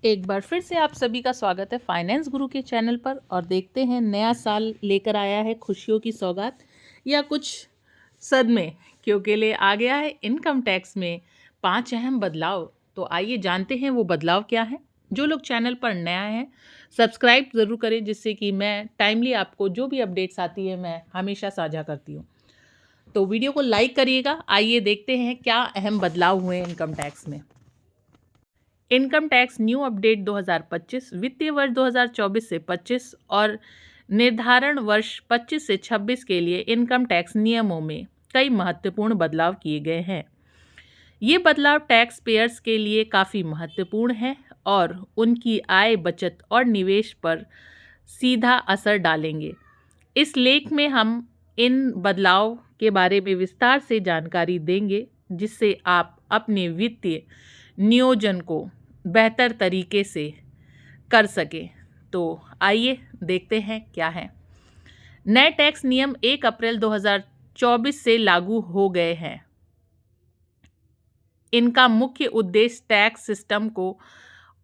एक बार फिर से आप सभी का स्वागत है फाइनेंस गुरु के चैनल पर। और देखते हैं नया साल लेकर आया है खुशियों की सौगात या कुछ सदमे, क्योंकि ले आ गया है इनकम टैक्स में 5 अहम बदलाव। तो आइए जानते हैं वो बदलाव क्या है। जो लोग चैनल पर नया हैं सब्सक्राइब ज़रूर करें, जिससे कि मैं टाइमली आपको जो भी अपडेट्स आती है मैं हमेशा साझा करती हूँ। तो वीडियो को लाइक करिएगा। आइए देखते हैं क्या अहम बदलाव हुए इनकम टैक्स में। इनकम टैक्स न्यू अपडेट 2025 वित्तीय वर्ष 2024 से 25 और निर्धारण वर्ष 25 से 26 के लिए इनकम टैक्स नियमों में कई महत्वपूर्ण बदलाव किए गए हैं। ये बदलाव टैक्स पेयर्स के लिए काफ़ी महत्वपूर्ण है और उनकी आय, बचत और निवेश पर सीधा असर डालेंगे। इस लेख में हम इन बदलाव के बारे में विस्तार से जानकारी देंगे, जिससे आप अपने वित्तीय नियोजन को बेहतर तरीके से कर सकें। तो आइए देखते हैं क्या है। नए टैक्स नियम 1 अप्रैल 2024 से लागू हो गए हैं। इनका मुख्य उद्देश्य टैक्स सिस्टम को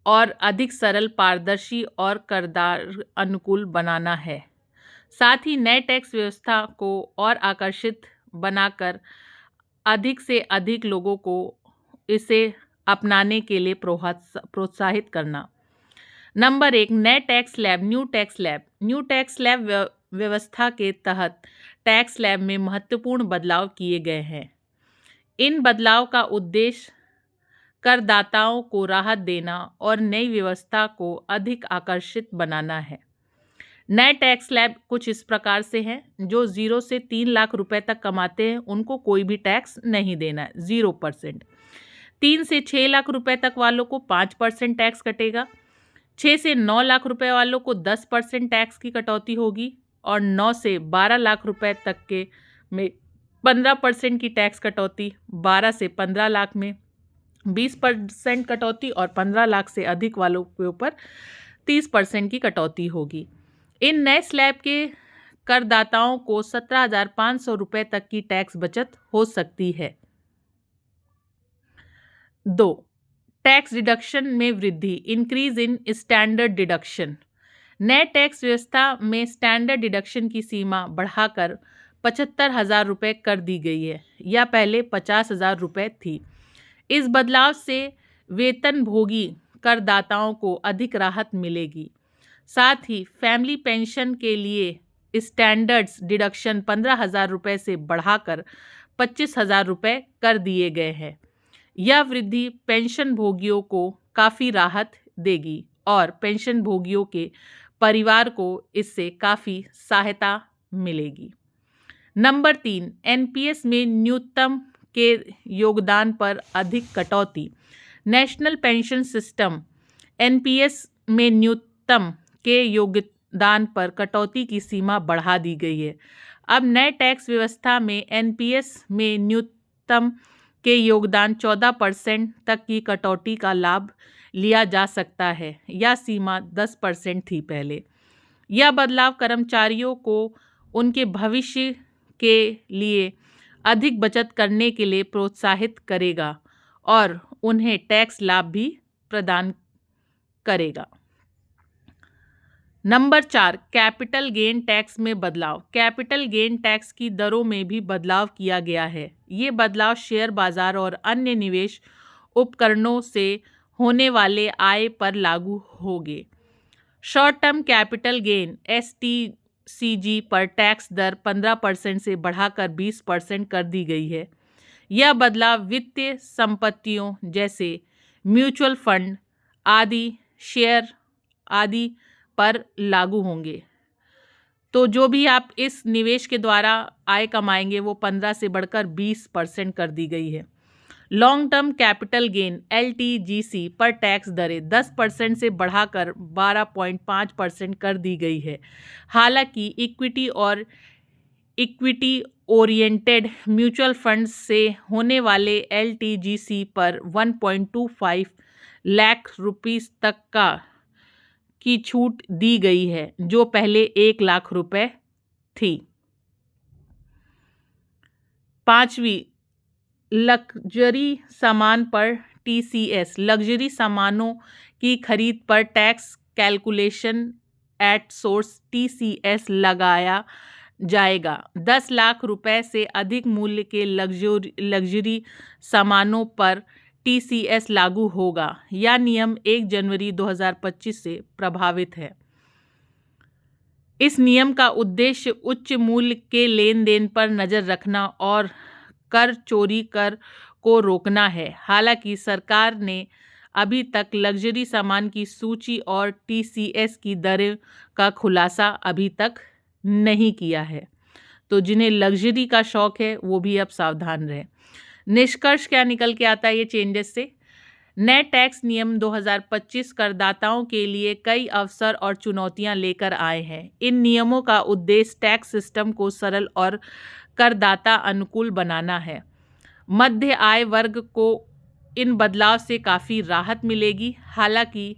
और अधिक सरल, पारदर्शी और करदार अनुकूल बनाना है। साथ ही नए टैक्स व्यवस्था को और आकर्षित बनाकर अधिक से अधिक लोगों को इसे अपनाने के लिए प्रोत्साहित करना। नंबर 1, नए tax slab. New tax slab व्यवस्था के तहत टैक्स स्लैब में महत्वपूर्ण बदलाव किए गए हैं। इन बदलाव का उद्देश्य करदाताओं को राहत देना और नई व्यवस्था को अधिक आकर्षित बनाना है। नए टैक्स स्लैब कुछ इस प्रकार से हैं। जो 0 से 3 लाख रुपए तक कमाते हैं उनको कोई भी टैक्स नहीं देना है, 0%। 3 से 6 लाख रुपए तक वालों को 5% टैक्स कटेगा। 6 से 9 लाख रुपए वालों को 10% टैक्स की कटौती होगी और 9 से 12 लाख रुपए तक के में 15% की टैक्स कटौती, 12 से 15 लाख में 20% कटौती और 15 लाख से अधिक वालों के ऊपर 30% की कटौती होगी। इन नए स्लैब के करदाताओं को 17,500 रुपए तक की टैक्स बचत हो सकती है। 2, टैक्स डिडक्शन में वृद्धि, इंक्रीज इन स्टैंडर्ड डिडक्शन। नए टैक्स व्यवस्था में स्टैंडर्ड डिडक्शन की सीमा बढ़ाकर 75,000 रुपये कर दी गई है, या पहले 50,000 रुपये थी। इस बदलाव से वेतनभोगी करदाताओं को अधिक राहत मिलेगी। साथ ही फैमिली पेंशन के लिए स्टैंडर्ड्स डिडक्शन 15,000 रुपये से बढ़ाकर 25,000 रुपये कर दिए गए हैं। यह वृद्धि पेंशन भोगियों को काफ़ी राहत देगी और पेंशन भोगियों के परिवार को इससे काफ़ी सहायता मिलेगी। नंबर 3, एनपीएस में न्यूनतम के योगदान पर अधिक कटौती। नेशनल पेंशन सिस्टम एनपीएस में न्यूनतम के योगदान पर कटौती की सीमा बढ़ा दी गई है। अब नए टैक्स व्यवस्था में एनपीएस में न्यूनतम के योगदान 14% तक की कटौती का लाभ लिया जा सकता है, या सीमा 10% थी पहले। यह बदलाव कर्मचारियों को उनके भविष्य के लिए अधिक बचत करने के लिए प्रोत्साहित करेगा और उन्हें टैक्स लाभ भी प्रदान करेगा। नंबर 4, कैपिटल गेन टैक्स में बदलाव। कैपिटल गेन टैक्स की दरों में भी बदलाव किया गया है। ये बदलाव शेयर बाजार और अन्य निवेश उपकरणों से होने वाले आय पर लागू होंगे। Short term capital gain STCG पर टैक्स दर 15% से बढ़ाकर 20% कर दी गई है। यह बदलाव वित्तीय संपत्तियों जैसे म्यूचुअल फंड आदि, शेयर आदि पर लागू होंगे। तो जो भी आप इस निवेश के द्वारा आय कमाएंगे वो 15 से बढ़कर 20% कर दी गई है। लॉन्ग टर्म कैपिटल गेन एलटीजीसी पर टैक्स दरें 10% से बढ़ाकर 12.5% कर दी गई है। हालांकि इक्विटी और इक्विटी ओरिएंटेड म्यूचुअल फंड्स से होने वाले एलटीजीसी पर 1.25 लाख रुपीस तक की छूट दी गई है, जो पहले 1 लाख रुपए थी। 5वीं, लग्जरी सामान पर टीसीएस। लग्जरी सामानों की खरीद पर tax calculation at source TCS लगाया जाएगा। 10 लाख रुपए से अधिक मूल्य के लग्जरी सामानों पर TCS लागू होगा। यह नियम 1 जनवरी 2025 से प्रभावित है। इस नियम का उद्देश्य उच्च मूल्य के लेन देन पर नजर रखना और कर चोरी को रोकना है। हालांकि सरकार ने अभी तक लग्जरी सामान की सूची और TCS की दरें का खुलासा अभी तक नहीं किया है, तो जिन्हें लग्जरी का शौक है वो भी अब सावधान रहे। निष्कर्ष क्या निकल के आता है ये चेंजेस से? नए टैक्स नियम 2025 करदाताओं के लिए कई अवसर और चुनौतियां लेकर आए हैं। इन नियमों का उद्देश्य टैक्स सिस्टम को सरल और करदाता अनुकूल बनाना है। मध्य आय वर्ग को इन बदलाव से काफ़ी राहत मिलेगी। हालांकि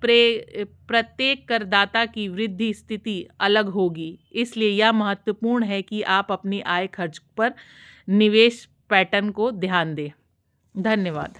प्रत्येक करदाता की वृद्धि स्थिति अलग होगी, इसलिए यह महत्वपूर्ण है कि आप अपनी आय खर्च पर निवेश पैटर्न को ध्यान दें। धन्यवाद।